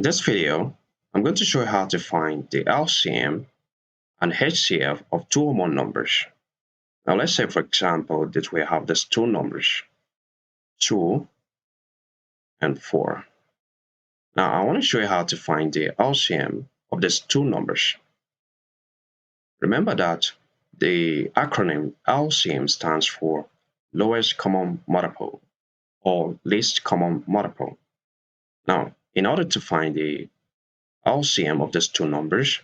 In this video, I'm going to show you how to find the LCM and HCF of two or more numbers. Now let's say, for example, that we have these two numbers, 2 and 4. Now I want to show you how to find the LCM of these two numbers. Remember that the acronym LCM stands for lowest common multiple or least common multiple. Now, in order to find the LCM of these two numbers,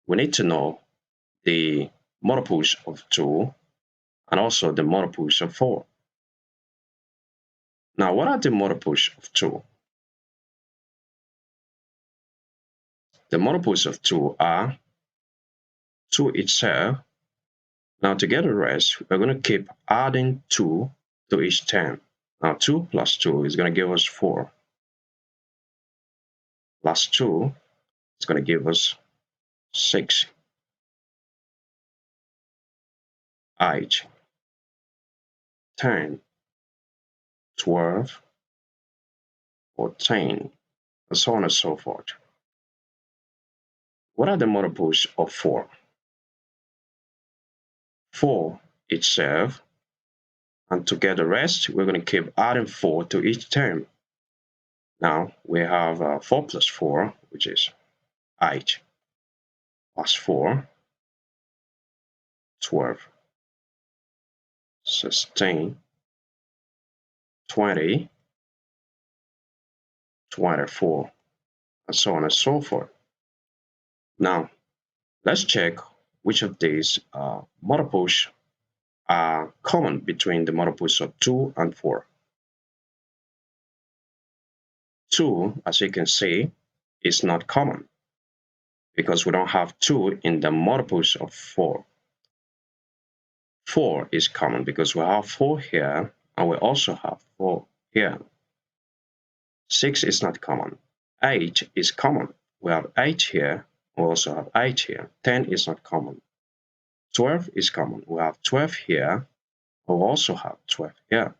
we need to know the multiples of 2 and also the multiples of 4. Now, what are the multiples of 2? The multiples of 2 are 2 itself. Now, to get the rest, we're going to keep adding 2 to each term. Now, 2 plus 2 is going to give us 4. Plus 2 is going to give us 6. 8, 10, 12, 14, and so on and so forth. What are the multiples of 4? 4 itself, and to get the rest, we're going to keep adding 4 to each term. Now we have 4 plus 4, which is 8, plus 4, 12, 16, 20, 24, and so on and so forth. Now, let's check which of these multiples are common between the multiples of 2 and 4. 2, as you can see, is not common because we don't have 2 in the multiples of 4. 4 is common because we have 4 here and we also have 4 here. 6 is not common. 8 is common. We have 8 here. We also have 8 here. 10 is not common. 12 is common. We have 12 here. We also have 12 here.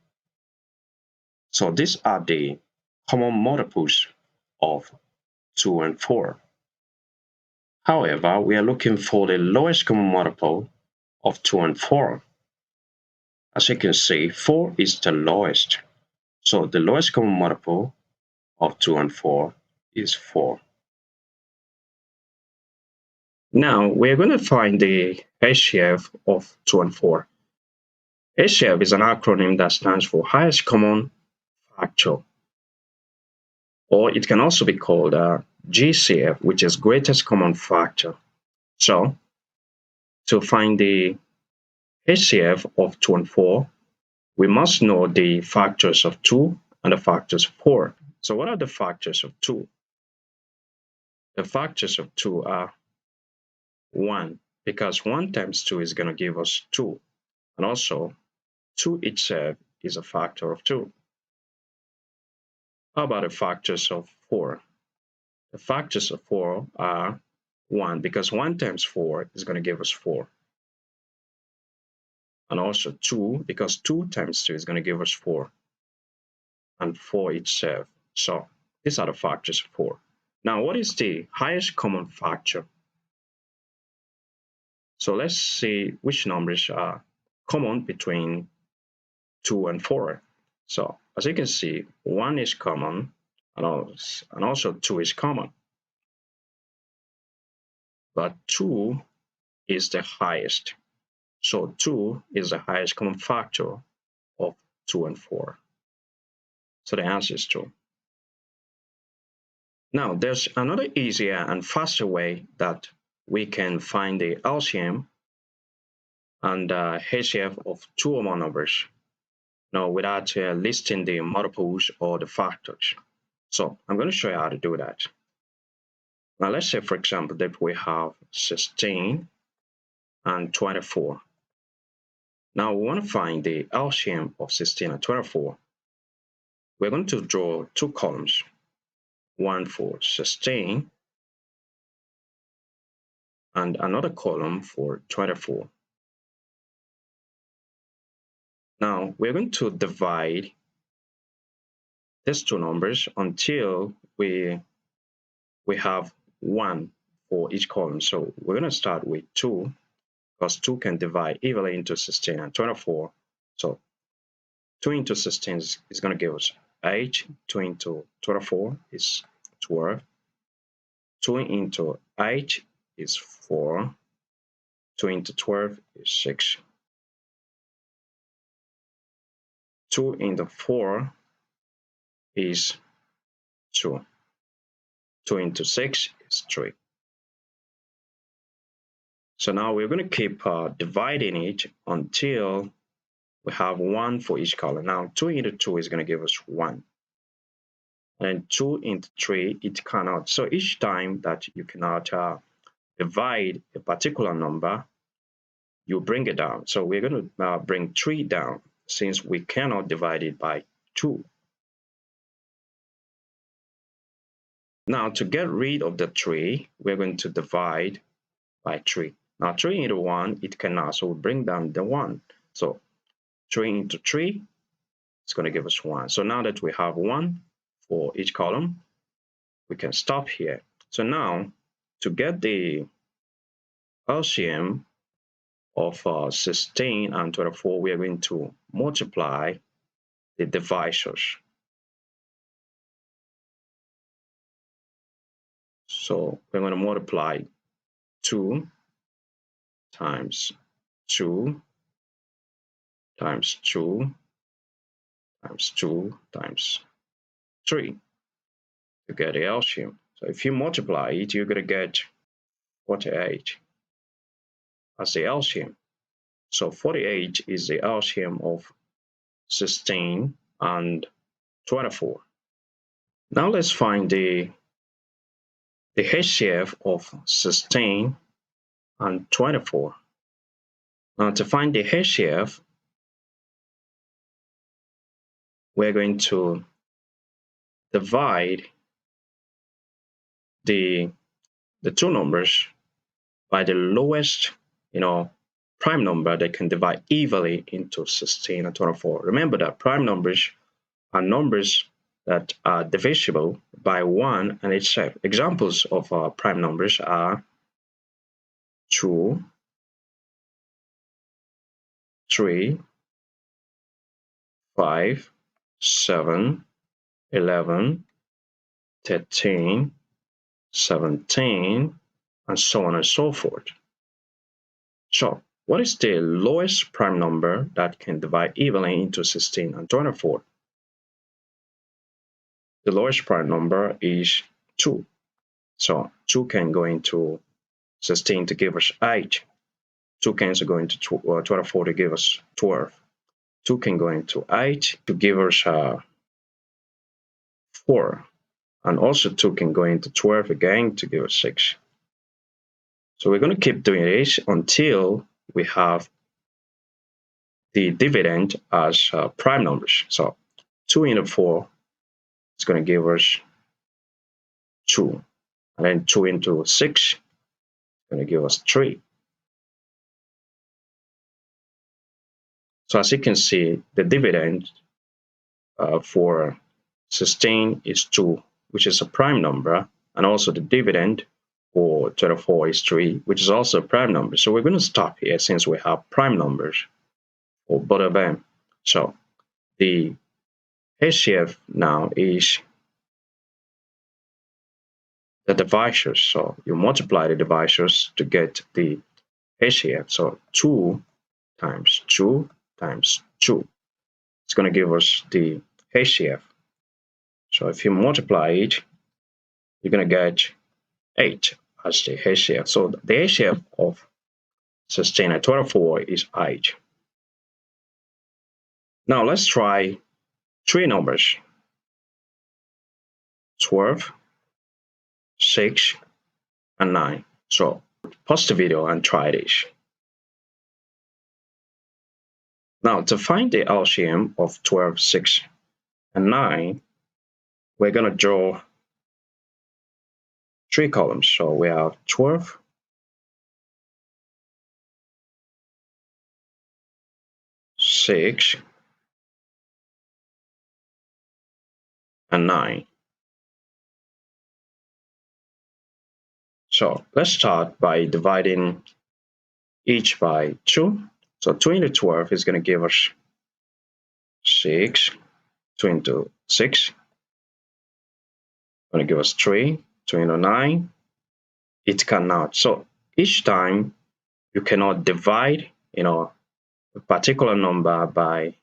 So these are the common multiples of 2 and 4. However, we are looking for the lowest common multiple of 2 and 4. As you can see, 4 is the lowest. So the lowest common multiple of 2 and 4 is 4. Now we're going to find the HCF of 2 and 4. HCF is an acronym that stands for highest common factor, or it can also be called GCF, which is greatest common factor. So to find the HCF of 2 and 4, we must know the factors of 2 and the factors of 4. So what are the factors of 2? The factors of 2 are 1, because 1 times 2 is going to give us 2. And also, 2 itself is a factor of 2. How about the factors of 4? The factors of 4 are 1, because 1 times 4 is going to give us 4. And also 2, because 2 times 2 is going to give us 4. And 4 itself. So these are the factors of 4. Now, what is the highest common factor? So let's see which numbers are common between 2 and 4. So as you can see, 1 is common and also 2 is common. But 2 is the highest. So 2 is the highest common factor of 2 and 4. So the answer is 2. Now there's another easier and faster way that we can find the LCM and HCF of 2 or more numbers. Now without listing the multiples or the factors. So I'm going to show you how to do that. Now let's say, for example, that we have 16 and 24. Now we want to find the LCM of 16 and 24. We're going to draw 2 columns, one for 16 and another column for 24. Now we're going to divide these 2 numbers until we we have 1 for each column. So we're going to start with 2 because 2 can divide evenly into 16 and 24. So 2 into 16 is going to give us 8. 2 into 24 is 12. 2 into 8 is 4. 2 into 12 is 6. 2 into 4 is 2. 2 into 6 is 3. So now we're going to keep dividing it until we have 1 for each column. Now 2 into 2 is going to give us 1. And 2 into 3, it cannot. So each time that you cannot divide a particular number, you bring it down. So we're going to bring 3 down since we cannot divide it by 2. Now to get rid of the 3, we're going to divide by 3. Now 3 into 1, it cannot, so we bring down the 1. So 3 into 3, it's going to give us 1. So now that we have 1 for each column, we can stop here. So now to get the LCM of 16 and 24, we are going to multiply the divisors. So we're going to multiply 2 times 2 times 2 times 2 times 3 to get the LCM. So if you multiply it, you're going to get 48 as the LCM. So 48 is the LCM of 16 and 24. Now let's find the HCF of 16 and 24. Now to find the HCF, we're going to divide the two numbers by the lowest, prime number that can divide evenly into 16 and 24. Remember that prime numbers are numbers that are divisible by 1 and HCF. Examples of prime numbers are 2, 3, 5, 7, 11, 13, 17, and so on and so forth. So, what is the lowest prime number that can divide evenly into 16 and 24? The lowest prime number is 2. So, 2 can go into 16 to give us 8. 2 can also go into 24 to give us 12. 2 can go into 8 to give us 4. And also 2 can go into 12 again to give us 6. So we're going to keep doing this until we have the dividend as prime numbers. So 2 into 4 is going to give us 2. And then 2 into 6 is going to give us 3. So as you can see, the dividend for 16 is 2, which is a prime number. And also the dividend for 24 is 3, which is also a prime number. So we're going to stop here since we have prime numbers for both of them. So the HCF now is the divisors. So you multiply the divisors to get the HCF. So 2 times 2 times 2. It's going to give us the HCF. So if you multiply it, you're going to get 8 as the HCF. So the HCF of 16 and 24 is 8. Now let's try 3 numbers: 12, 6, and 9. So pause the video and try this. Now to find the LCM of 12, 6, and 9, we're going to draw 3 columns. So we have 12, 6, and 9. So let's start by dividing each by 2. So 2 into 12 is going to give us 6. 2 into 6 going to give us 3. 2 into 9, it cannot. So each time you cannot divide, a particular number by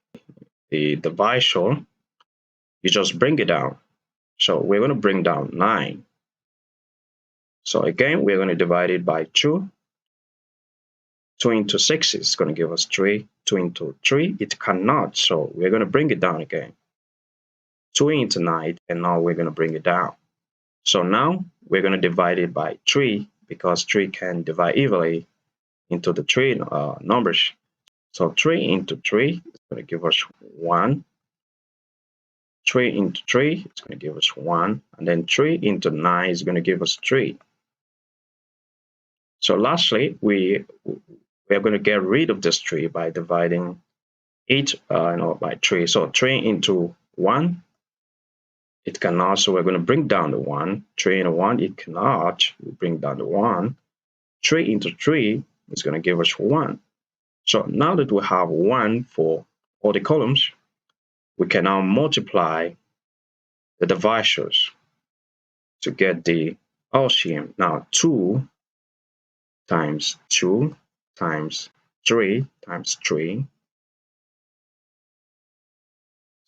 the divisor, you just bring it down. So we're going to bring down 9. So again, we're going to divide it by 2. 2 into 6 is going to give us 3. 2 into 3, it cannot. So we're going to bring it down again. 2 into 9, and now we're going to bring it down. So now we're going to divide it by 3 because 3 can divide evenly into the 3 numbers. So 3 into 3 is going to give us 1. 3 into 3 is going to give us 1. And then 3 into 9 is going to give us 3. So lastly, we are going to get rid of this 3 by dividing it by 3. So 3 into 1, it cannot. So we're going to bring down the 1. 3 into 1, it cannot. We bring down the 1. 3 into 3 is going to give us 1. So now that we have 1 for all the columns, we can now multiply the divisors to get the LCM. Now 2 times 2 times 3 times 3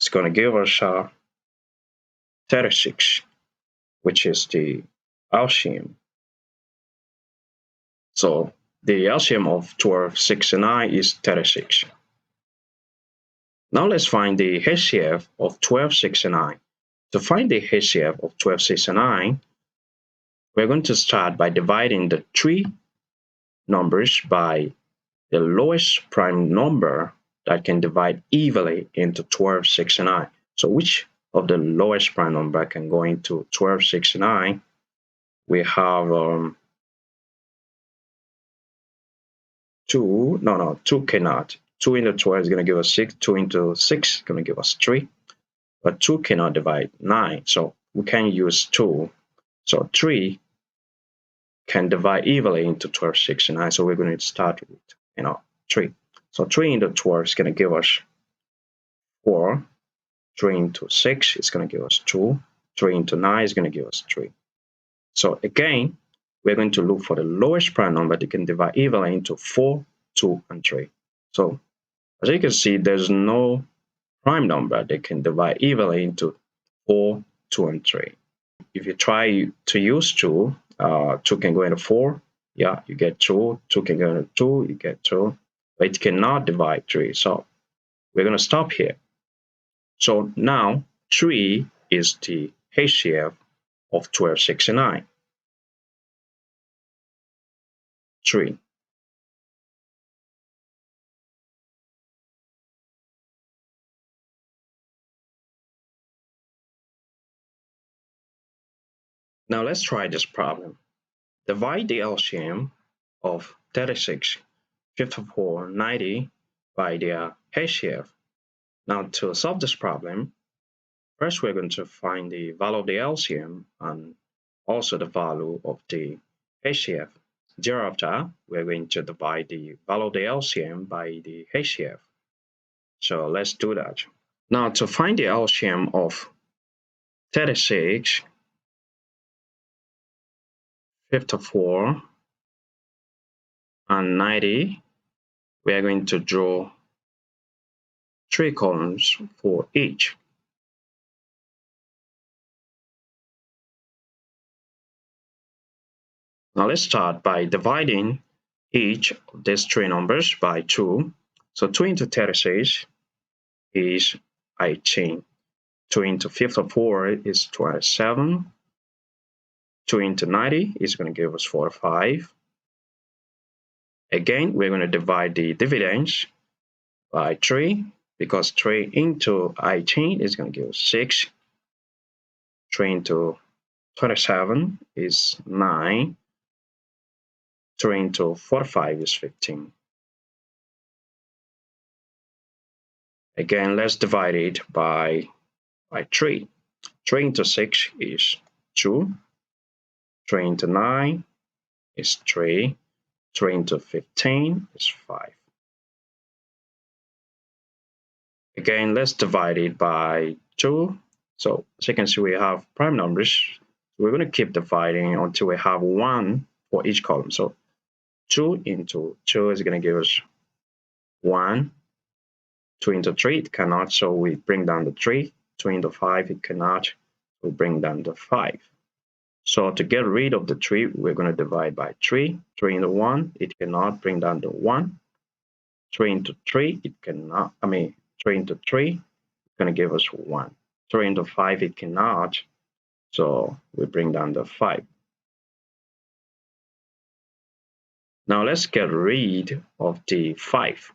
is going to give us 36, which is the LCM. So the LCM of 12, 6, and 9 is 36. Now let's find the HCF of 12, 6, and 9. To find the HCF of 12, 6, and 9, we're going to start by dividing the 3 numbers by the lowest prime number that can divide evenly into 12, 6, and 9. So which of the lowest prime number can go into 12, 6, and 9? We have 2. No, 2 cannot. 2 into 12 is going to give us 6. 2 into 6 is going to give us 3. But 2 cannot divide 9. So we can use 2. So 3 can divide evenly into 12, 6, and 9. So we're going to start with 3. So 3 into 12 is going to give us 4. 3 into 6 is going to give us 2. 3 into 9 is going to give us 3. So again, we're going to look for the lowest prime number that can divide evenly into 4, 2, and 3. So as you can see, there's no prime number that can divide evenly into 4, 2, and 3. If you try to use 2, 2 can go into 4. Yeah, you get 2. 2 can go into 2, you get 2. But it cannot divide 3. So we're going to stop here. So now 3 is the HCF of 12, 6, and 9. 3. Now let's try this problem. Divide the LCM of 36, 54, 90 by their HCF. Now to solve this problem, first we're going to find the value of the LCM and also the value of the HCF. Thereafter, we're going to divide the value of the LCM by the HCF. So let's do that. Now to find the LCM of 36, 54, and 90, we are going to draw 3 columns for each. Now let's start by dividing each of these 3 numbers by 2. So 2 into 36 is 18. 2 into 54 is 27. 2 into 90 is going to give us 45. Again, we're going to divide the dividends by 3 because 3 into 18 is going to give us 6. 3 into 27 is 9. 3 into 45 is 15. Again, let's divide it by 3. 3 into 6 is 2. 3 into 9 is 3. 3 into 15 is 5. Again, let's divide it by 2. So as you can see, we have prime numbers. We're going to keep dividing until we have 1 for each column. So 2 into 2 is going to give us 1. 2 into 3, it cannot, so we bring down the 3. 2 into 5, it cannot, we bring down the 5. So to get rid of the 3, we're going to divide by 3. 3 into 1, it cannot, bring down the 1. 3 into 3, it cannot, 3 into 3, it's going to give us 1. 3 into 5, it cannot, so we bring down the 5. Now let's get rid of the 5.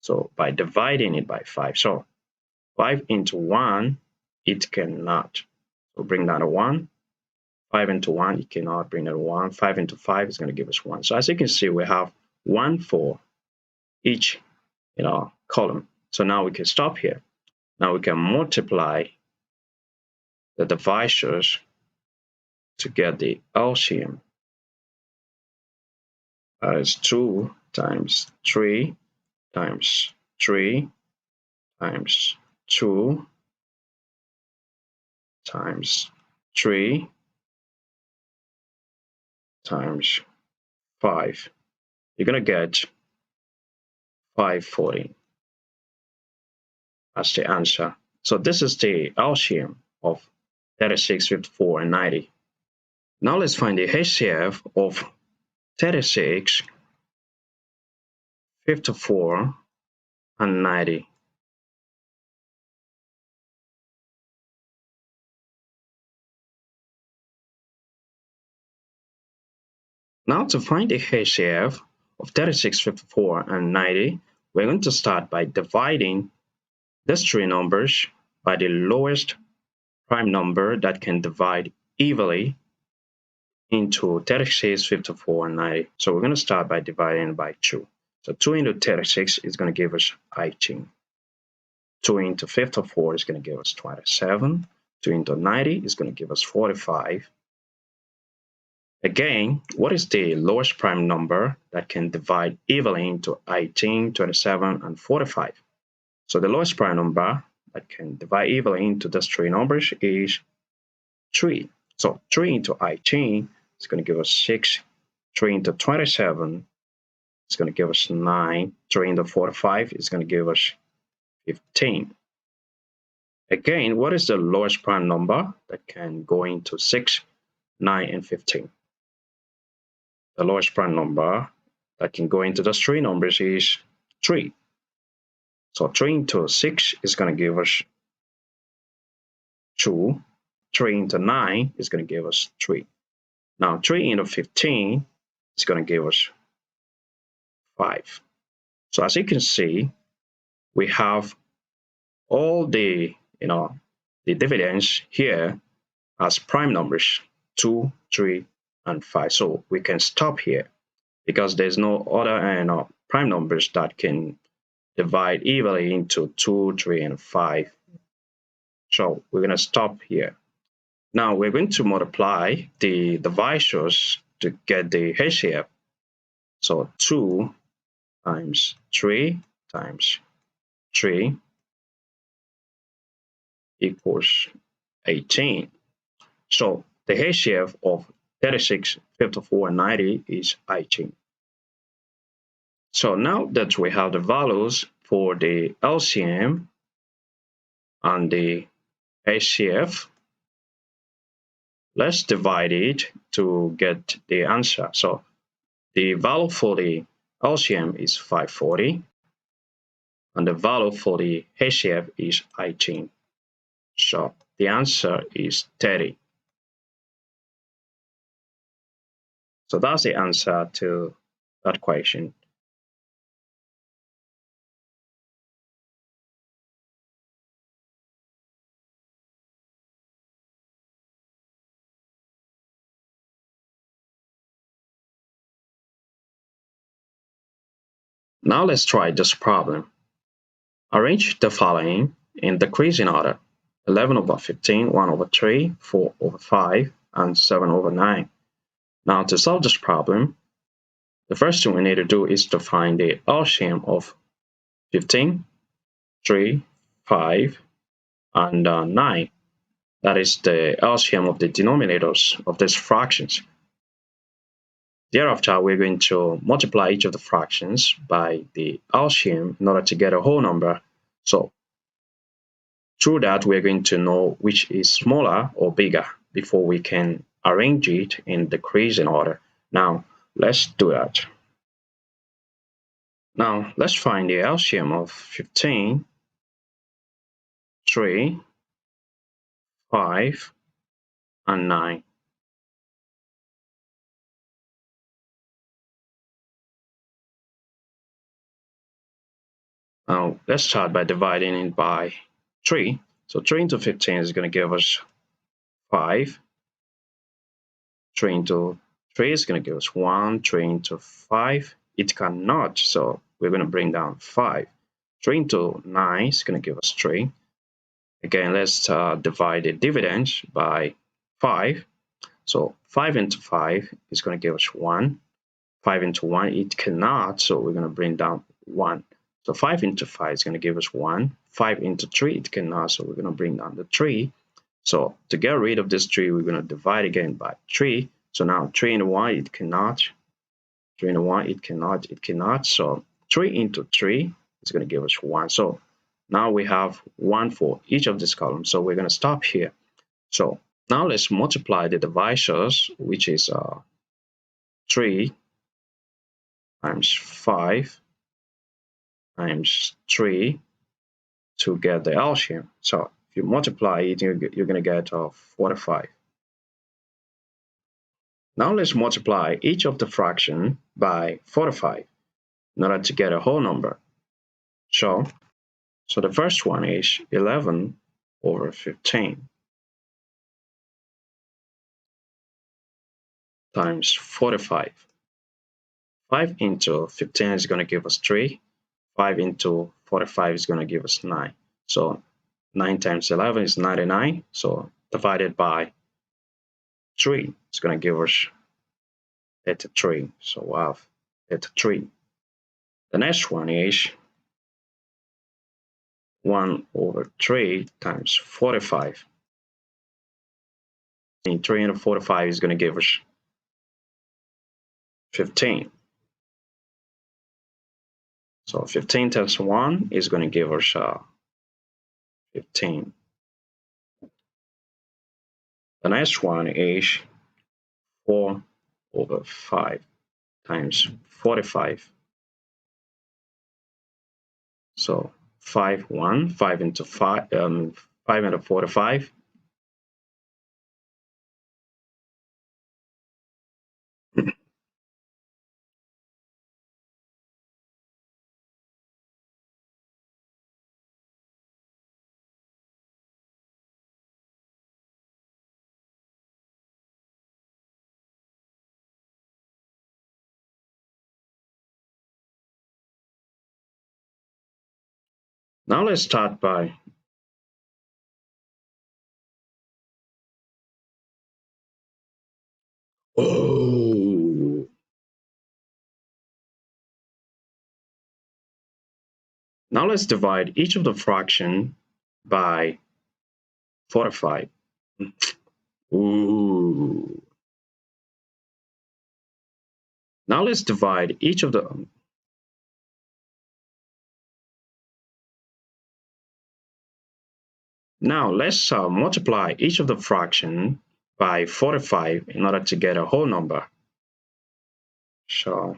So by dividing it by 5. So 5 into 1, it cannot. So bring down a 1. 5 into 1, it cannot, bring down a 1. 5 into 5 is going to give us 1. So as you can see, we have 1 for each column. So now we can stop here. Now we can multiply the divisors to get the LCM. That is 2 times 3 times 3 times 2 times 3 times 5. You're going to get 540 as the answer. So this is the LCM of 36, 54, and 90. Now let's find the HCF of 36, 54, and 90. Now to find the HCF of 36, 54, and 90, we're going to start by dividing these three numbers by the lowest prime number that can divide evenly into 36, 54, and 90. So we're going to start by dividing by 2. So 2 into 36 is going to give us 18. 2 into 54 is going to give us 27. 2 into 90 is going to give us 45. Again, what is the lowest prime number that can divide evenly into 18, 27, and 45? So the lowest prime number that can divide evenly into those three numbers is 3. So 3 into 18 is going to give us 6. 3 into 27 is going to give us 9. 3 into 45 is going to give us 15. Again, what is the lowest prime number that can go into 6, 9, and 15? The lowest prime number that can go into those three numbers is 3. So 3 into 6 is going to give us 2. 3 into 9 is going to give us 3. Now 3 into 15 is going to give us 5. So as you can see, we have all the dividends here as prime numbers 2, 3, and 5. So we can stop here because there's no other prime numbers that can divide evenly into 2, 3, and 5. So we're going to stop here. Now we're going to multiply the divisors to get the HCF. So 2 times 3 times 3 equals 18. So the HCF of 36, 54, and 90 is 18. So now that we have the values for the LCM and the HCF, let's divide it to get the answer. So the value for the LCM is 540, and the value for the HCF is 18. So the answer is 30. So that's the answer to that question. Now let's try this problem. Arrange the following in decreasing order: 11 over 15, 1 over 3, 4 over 5, and 7 over 9. Now to solve this problem, the first thing we need to do is to find the LCM of 15, 3, 5, and 9. That is the LCM of the denominators of these fractions. Thereafter, we're going to multiply each of the fractions by the LCM in order to get a whole number. So through that, we're going to know which is smaller or bigger before we can arrange it in decreasing order. Now, let's do that. Now, let's find the LCM of 15, 3, 5, and 9. Now, let's start by dividing it by 3. So 3 into 15 is going to give us 5. 3 into 3 is going to give us 1. 3 into 5, it cannot, so we're going to bring down 5. 3 into 9 is going to give us 3. Again, let's divide the dividends by 5. So 5 into 5 is going to give us 1. 5 into 1, it cannot, so we're going to bring down 1. So 5 into 5 is going to give us 1. 5 into 3, it cannot, so we're going to bring down the 3. So to get rid of this 3, we're going to divide again by 3. So now 3 into 1, it cannot. 3 into 1, it cannot. So 3 into 3 is going to give us 1. So now we have 1 for each of these columns. So we're going to stop here. So now let's multiply the divisors, which is 3 times 5 times 3 to get the LCM. So if you multiply it, you're going to get 45. Now let's multiply each of the fraction by 45 in order to get a whole number. So the first one is 11 over 15 times 45. 5 into 15 is going to give us 3. 5 into 45 is going to give us 9. So 9 times 11 is 99. So divided by 3 is going to give us 83. So we have 83. The next one is 1 over 3 times 45. 3 into 45 is going to give us 15. So 15 times 1 is going to give us 15. The next one is 4 over 5 times 45. So 5 into 5 into 45. Now let's start by now let's divide each of the fraction by 45. Ooh. Now let's divide each of the Now let's multiply each of the fraction by 45 in order to get a whole number. So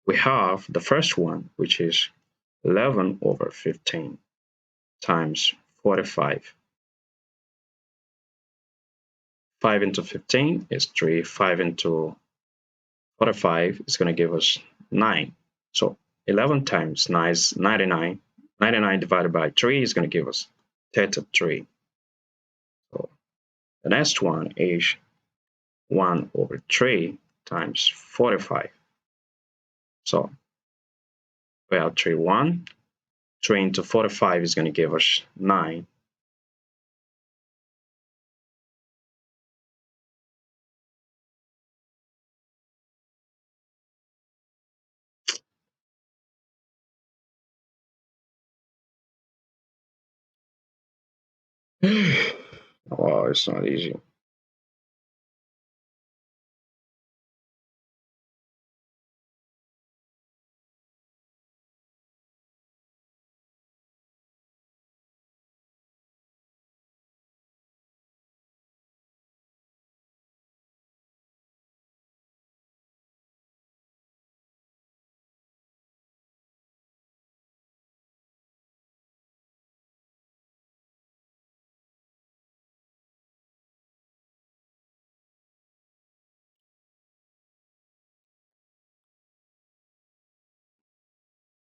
we have the first one, which is 11 over 15 times 45. 5 into 15 is 3. 5 into 45 is going to give us 9. So 11 times 9 is 99. 99 divided by 3 is going to give us 33. So the next one is 1 over 3 times 45. So we have 3, 1. 3 into 45 is going to give us 9. Wow, it's not easy.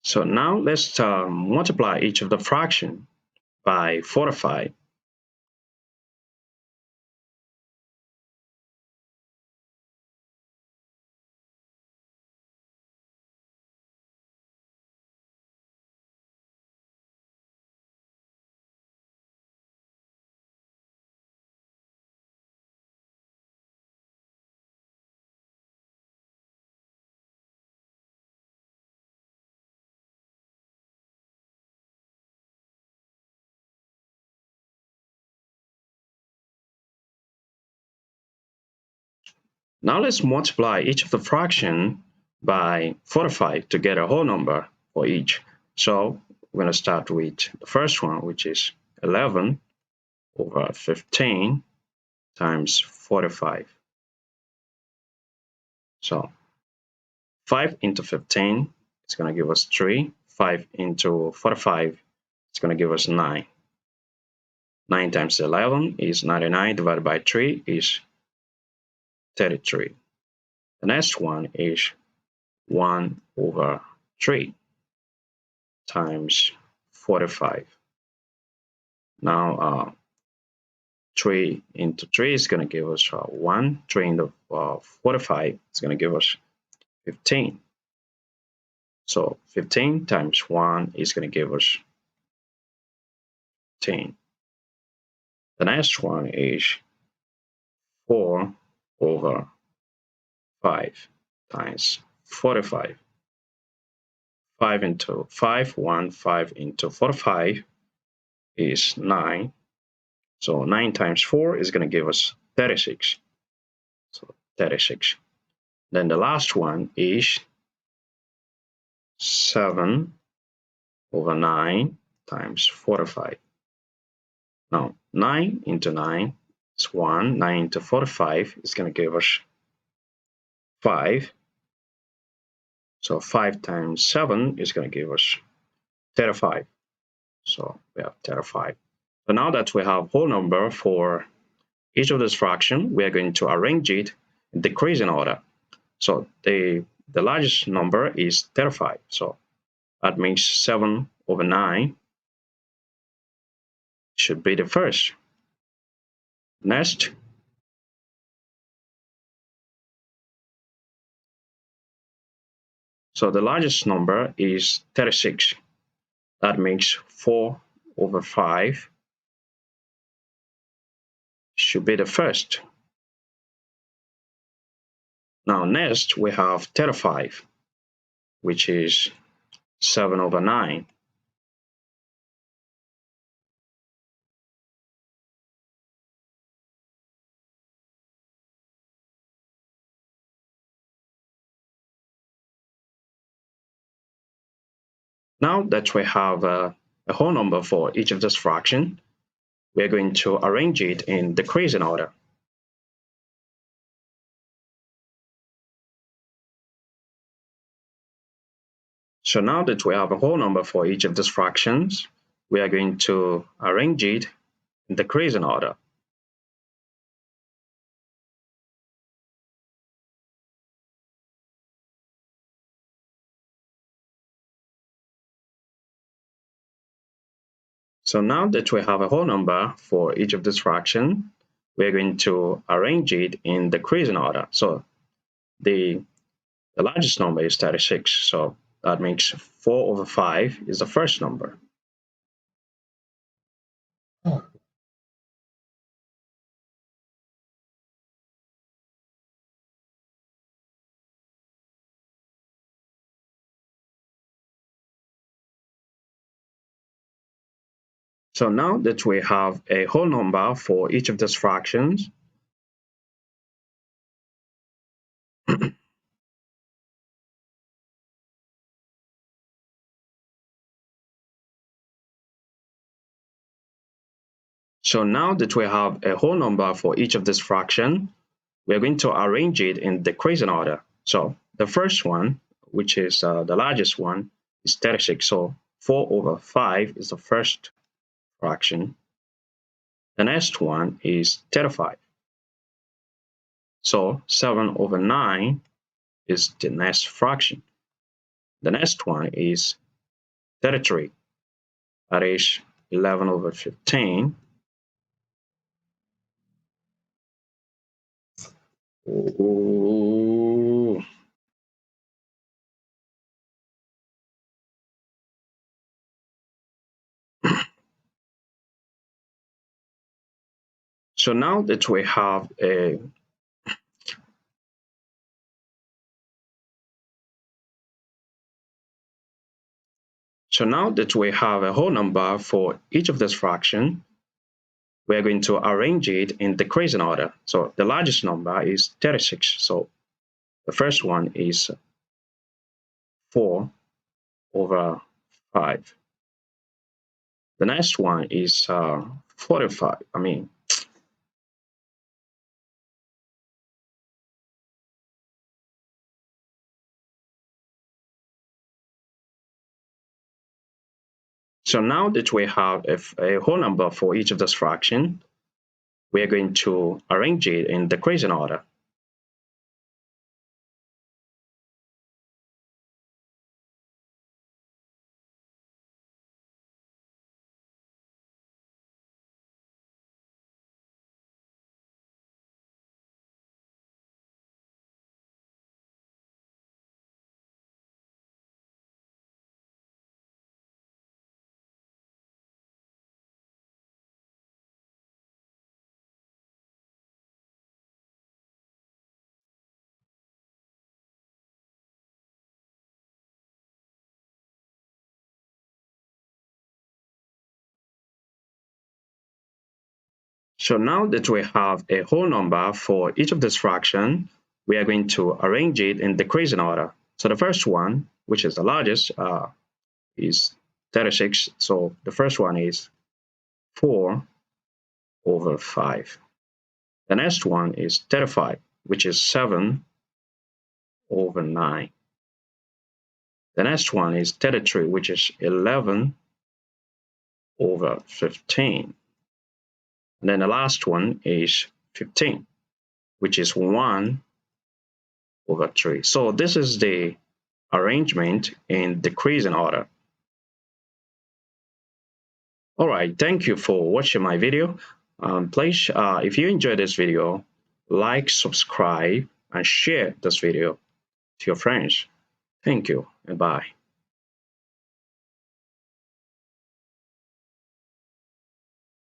So now let's multiply each of the fraction by 45. Now let's multiply each of the fraction by 45 to get a whole number for each. So we're going to start with the first one, which is 11 over 15 times 45. So 5 into 15 is going to give us 3. 5 into 45 is going to give us 9. 9 times 11 is 99 divided by 3 is 33. The next one is 1 over 3 times 45. Now 3 into 3 is going to give us 1. 3 into 45 is going to give us 15. So 15 times 1 is going to give us 10. The next one is 4 over 5 times 45. 5 into 5, 1, 5 into 45 is 9. So 9 times 4 is going to give us 36. So 36. Then the last one is 7 over 9 times 45. Now 9 into 9 is 1. 9 into 45 is going to give us 5. So 5 times 7 is going to give us 35. So we have 35. So now that we have whole number for each of these fractions, we are going to arrange it in decreasing order. So the largest number is 35. So that means 7 over 9 should be the first. Next, so the largest number is 36. That means 4 over 5 should be the first. Now next we have 35, which is 7 over 9. Now that we have a whole number for each of these fractions, we're going to arrange it in decreasing order. So now that we have a whole number for each of these fractions, we are going to arrange it in decreasing order. So now that we have a whole number for each of these fractions, we're going to arrange it in decreasing order. So the largest number is 36. So that makes 4 over 5 is the first number. So now that we have a whole number for each of these fractions, so now that we have a whole number for each of these fractions, we're going to arrange it in decreasing order. So the first one, which is the largest one, is 36. So 4 over 5 is the first fraction. The next one is 35. So 7 over 9 is the next fraction. The next one is 33. That is 11 over 15. Ooh. So now that we have a whole number for each of these fractions, we're going to arrange it in decreasing order. So the largest number is 36. So the first one is 4 over 5. The next one is 45. So now that we have a whole number for each of those fractions, we are going to arrange it in decreasing order. So now that we have a whole number for each of these fractions, we are going to arrange it in decreasing order. So the first one, which is the largest, is 36. So the first one is 4 over 5. The next one is 35, which is 7 over 9. The next one is 33, which is 11 over 15. And then the last one is 15, which is 1 over 3. So this is the arrangement in decreasing order. All right, thank you for watching my video. Please, if you enjoyed this video, like, subscribe, and share this video to your friends. Thank you, and bye.